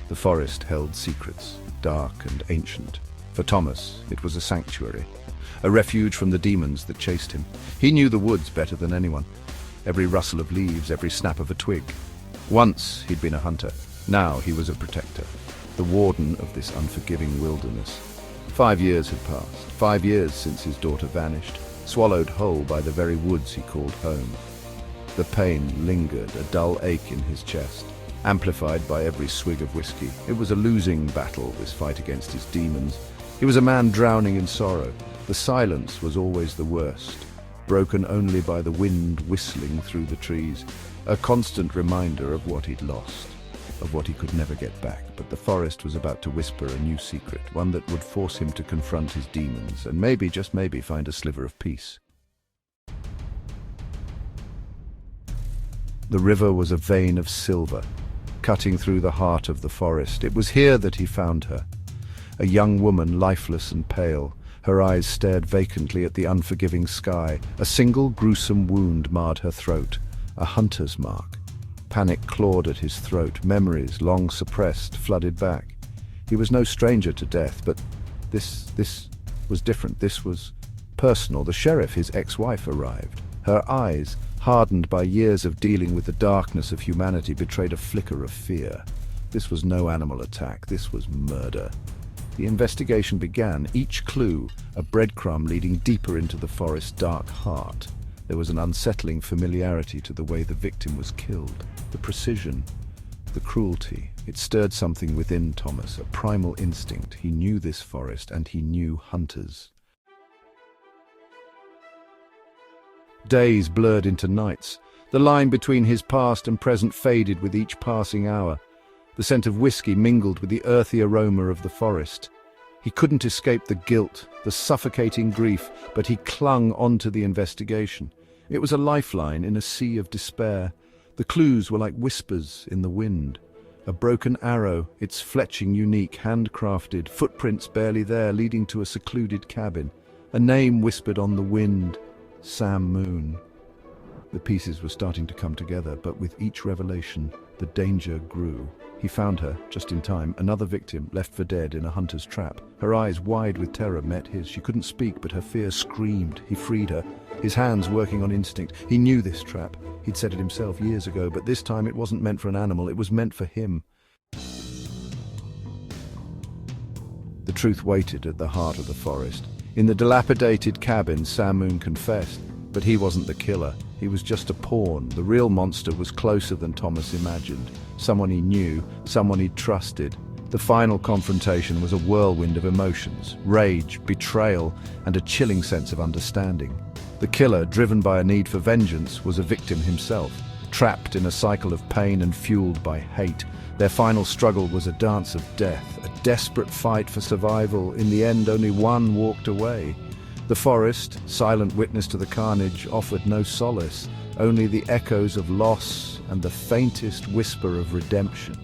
The forest held secrets, dark and ancient. For Thomas, it was a sanctuary, a refuge from the demons that chased him. He knew the woods better than anyone. Every rustle of leaves, every snap of a twig. Once he'd been a hunter. Now he was a protector, the warden of this unforgiving wilderness. 5 years had passed, 5 years since his daughter vanished, swallowed whole by the very woods he called home. The pain lingered, a dull ache in his chest, amplified by every swig of whiskey. It was a losing battle, this fight against his demons. He was a man drowning in sorrow. The silence was always the worst, broken only by the wind whistling through the trees, a constant reminder of what he'd lost, of what he could never get back. But the forest was about to whisper a new secret, one that would force him to confront his demons and maybe, just maybe, find a sliver of peace. The river was a vein of silver, cutting through the heart of the forest. It was here that he found her, a young woman, lifeless and pale. Her eyes stared vacantly at the unforgiving sky. A single gruesome wound marred her throat, a hunter's mark. Panic clawed at his throat. Memories, long suppressed, flooded back. He was no stranger to death, but this was different. This was personal. The sheriff, his ex-wife, arrived. Her eyes, hardened by years of dealing with the darkness of humanity, betrayed a flicker of fear. This was no animal attack. This was murder. The investigation began, each clue a breadcrumb leading deeper into the forest's dark heart. There was an unsettling familiarity to the way the victim was killed. The precision, the cruelty. It stirred something within Thomas, a primal instinct. He knew this forest, and he knew hunters. Days blurred into nights. The line between his past and present faded with each passing hour. The scent of whiskey mingled with the earthy aroma of the forest. He couldn't escape the guilt, the suffocating grief, but he clung onto the investigation. It was a lifeline in a sea of despair. The clues were like whispers in the wind. A broken arrow, its fletching unique, handcrafted, footprints barely there, leading to a secluded cabin. A name whispered on the wind, Sam Moon. The pieces were starting to come together, but with each revelation, the danger grew. He found her, just in time, another victim, left for dead in a hunter's trap. Her eyes, wide with terror, met his. She couldn't speak, but her fear screamed. He freed her, his hands working on instinct. He knew this trap. He'd set it himself years ago, but this time it wasn't meant for an animal, it was meant for him. The truth waited at the heart of the forest. In the dilapidated cabin, Sam Moon confessed, but he wasn't the killer. He was just a pawn. The real monster was closer than Thomas imagined. Someone he knew, someone he'd trusted. The final confrontation was a whirlwind of emotions, rage, betrayal, and a chilling sense of understanding. The killer, driven by a need for vengeance, was a victim himself, trapped in a cycle of pain and fueled by hate. Their final struggle was a dance of death, a desperate fight for survival. In the end, only one walked away. The forest, silent witness to the carnage, offered no solace, only the echoes of loss and the faintest whisper of redemption.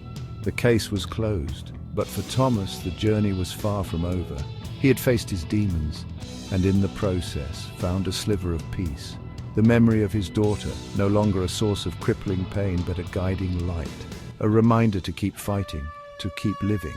The case was closed, but for Thomas the journey was far from over. He had faced his demons, and in the process found a sliver of peace. The memory of his daughter, no longer a source of crippling pain but a guiding light. A reminder to keep fighting, to keep living.